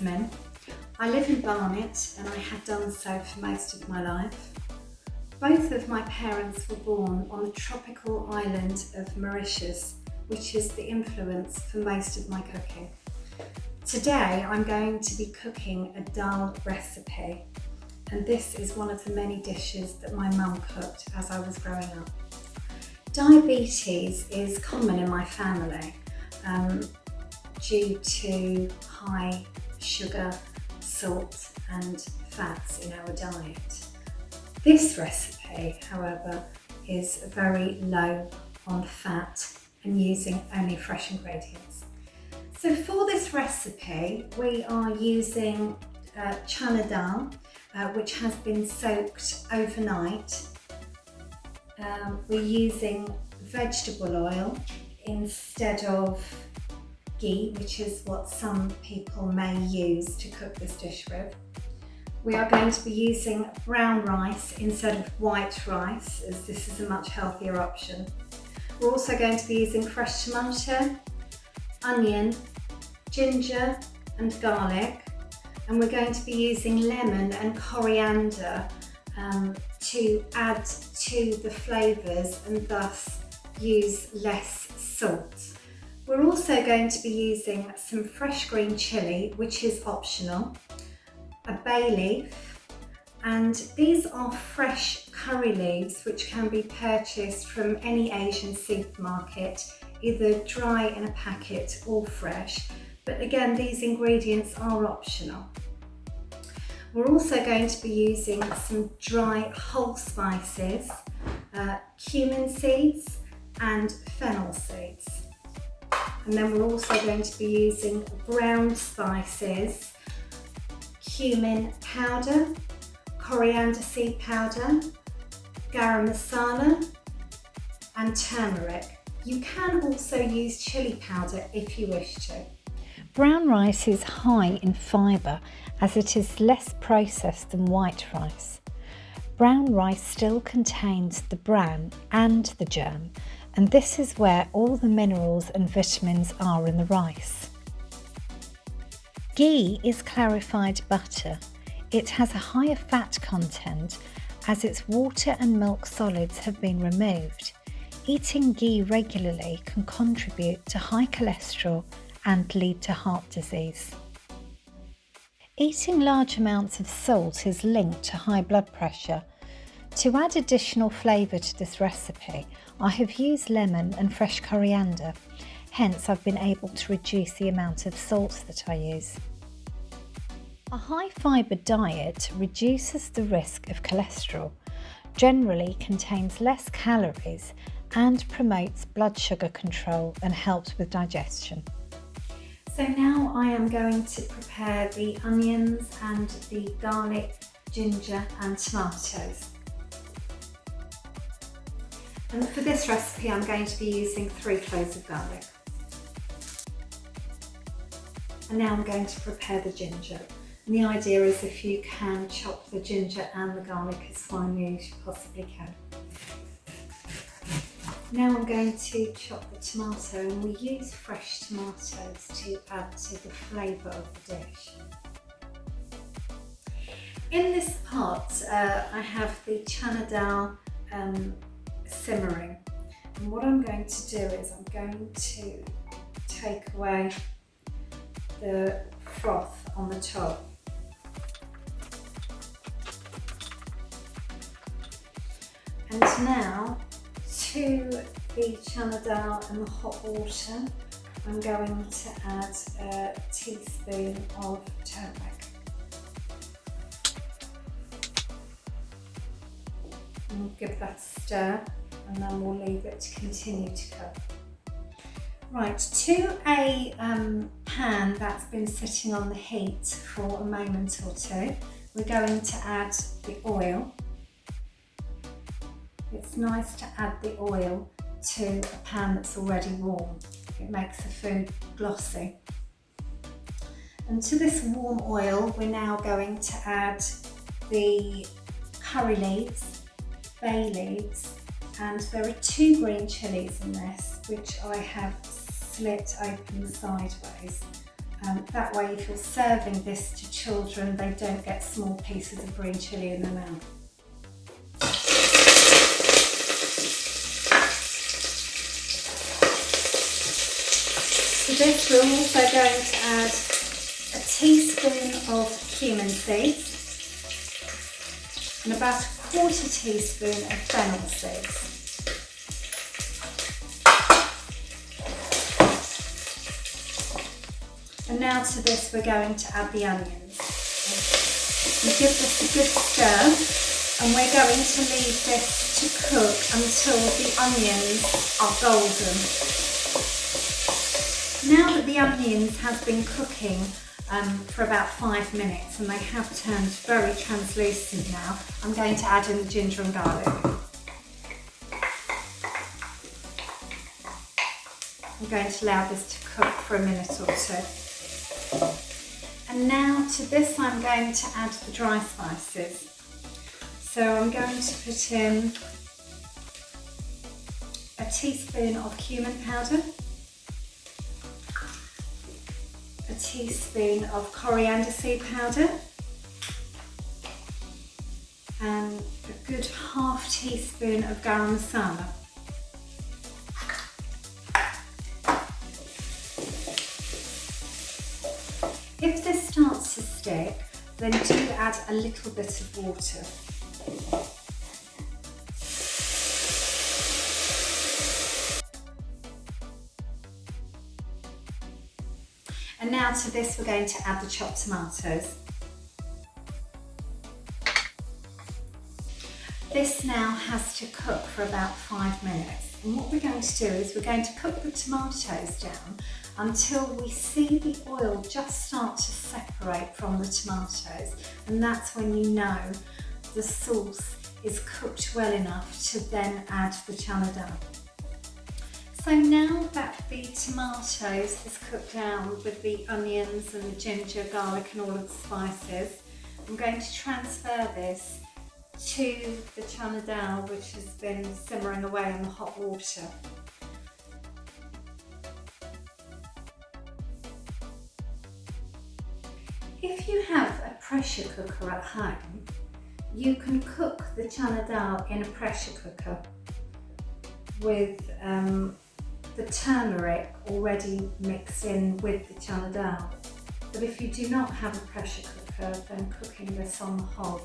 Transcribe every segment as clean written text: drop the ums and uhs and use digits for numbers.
Jasmine. I live in Barnet and I have done so for most of my life. Both of my parents were born on the tropical island of Mauritius, which is the influence for most of my cooking. Today I'm going to be cooking a dal recipe, and this is one of the many dishes that my mum cooked as I was growing up. Diabetes is common in my family due to high sugar, salt and fats in our diet. This recipe, however, is very low on fat and using only fresh ingredients. So for this recipe, we are using chana dal, which has been soaked overnight. We're using vegetable oil instead of ghee, which is what some people may use to cook this dish with. We are going to be using brown rice instead of white rice, as this is a much healthier option. We're also going to be using fresh tomato, onion, ginger and garlic, and we're going to be using lemon and coriander to add to the flavours and thus use less salt. We're also going to be using some fresh green chilli, which is optional, a bay leaf, and these are fresh curry leaves which can be purchased from any Asian supermarket, either dry in a packet or fresh, but again these ingredients are optional. We're also going to be using some dry whole spices, cumin seeds and fennel seeds. And then we're also going to be using brown spices, cumin powder, coriander seed powder, garam masala and turmeric. You can also use chili powder if you wish to. Brown rice is high in fibre as it is less processed than white rice. Brown rice still contains the bran and the germ, and this is where all the minerals and vitamins are in the rice. Ghee is clarified butter. It has a higher fat content as its water and milk solids have been removed. Eating ghee regularly can contribute to high cholesterol and lead to heart disease. Eating large amounts of salt is linked to high blood pressure. To add additional flavour to this recipe, I have used lemon and fresh coriander, hence I've been able to reduce the amount of salt that I use. A high fibre diet reduces the risk of cholesterol, generally contains less calories and promotes blood sugar control and helps with digestion. So now I am going to prepare the onions and the garlic, ginger and tomatoes. And for this recipe I'm going to be using 3 cloves of garlic. And now I'm going to prepare the ginger. And the idea is if you can chop the ginger and the garlic as finely as you possibly can. Now I'm going to chop the tomato, and we use fresh tomatoes to add to the flavour of the dish. In this pot I have the chana dal simmering, and what I'm going to do is I'm going to take away the froth on the top. And now to the chana dal and the hot water, I'm going to add a teaspoon of turmeric. And we'll give that a stir, and then we'll leave it to continue to cook. Right, to a pan that's been sitting on the heat for a moment or two, we're going to add the oil. It's nice to add the oil to a pan that's already warm. It makes the food glossy. And to this warm oil, we're now going to add the curry leaves, bay leaves, and there are 2 green chillies in this, which I have slit open sideways That way if you're serving this to children, they don't get small pieces of green chilli in their mouth. To this we're also going to add a teaspoon of cumin seeds and about a quarter teaspoon of fennel seeds. And now to this we're going to add the onions. And give this a good stir, and we're going to leave this to cook until the onions are golden. Now that the onions have been cooking for about 5 minutes and they have turned very translucent now, I'm going to add in the ginger and garlic. I'm going to allow this to cook for a minute or two. And now to this I'm going to add the dry spices. So I'm going to put in a teaspoon of cumin powder, a teaspoon of coriander seed powder, and a good half teaspoon of garam masala. If this starts to stick, then do add a little bit of water. And now to this we're going to add the chopped tomatoes. This now has to cook for about 5 minutes. And what we're going to do is we're going to cook the tomatoes down until we see the oil just start to separate from the tomatoes, and that's when you know the sauce is cooked well enough to then add the chana dal. So now that the tomatoes is cooked down with the onions and the ginger, garlic and all of the spices, I'm going to transfer this to the chana dal, which has been simmering away in the hot water. If you have a pressure cooker at home, you can cook the chana dal in a pressure cooker with the turmeric already mixed in with the chana dal. But if you do not have a pressure cooker, then cooking this on the hob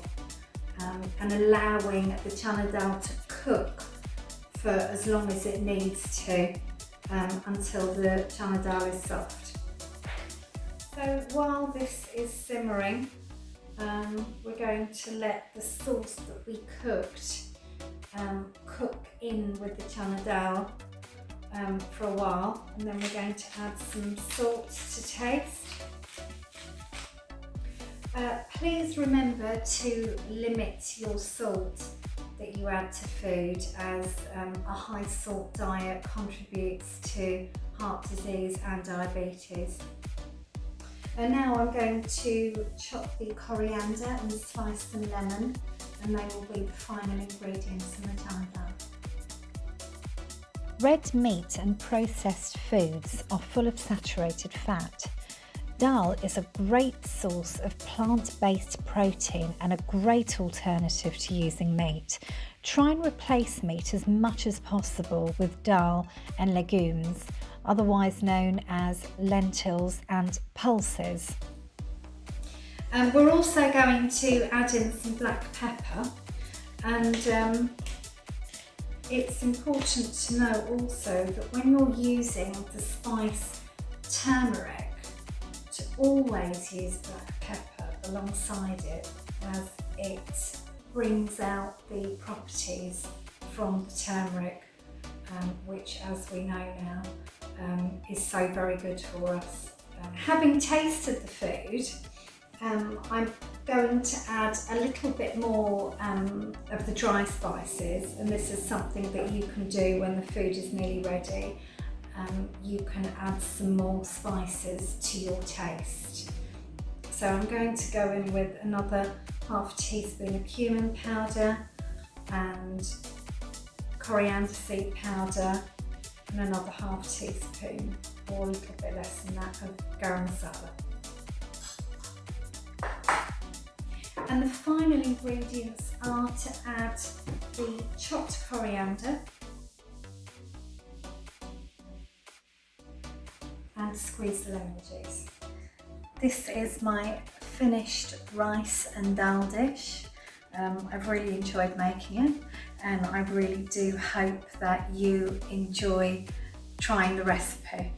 and allowing the chana dal to cook for as long as it needs to until the chana dal is soft. So while this is simmering, we're going to let the sauce that we cooked cook in with the chana dal for a while, and then we're going to add some salt to taste. Please remember to limit your salt that you add to food, as a high salt diet contributes to heart disease and diabetes. And now I'm going to chop the coriander and slice some lemon, and they will be the final ingredients in the chana dal. Red meat and processed foods are full of saturated fat. Dal is a great source of plant-based protein and a great alternative to using meat. Try and replace meat as much as possible with dal and legumes, otherwise known as lentils and pulses. And we're also going to add in some black pepper, and it's important to know also that when you're using the spice turmeric, to always use black pepper alongside it, as it brings out the properties from the turmeric, which, as we know now, is so very good for us. Having tasted the food, I'm going to add a little bit more of the dry spices, and this is something that you can do when the food is nearly ready. You can add some more spices to your taste. So I'm going to go in with another half teaspoon of cumin powder and coriander seed powder and another half teaspoon or a little bit less than that of garam masala. And the final ingredients are to add the chopped coriander and squeeze the lemon juice. This is my finished rice and dal dish. I've really enjoyed making it, and I really do hope that you enjoy trying the recipe.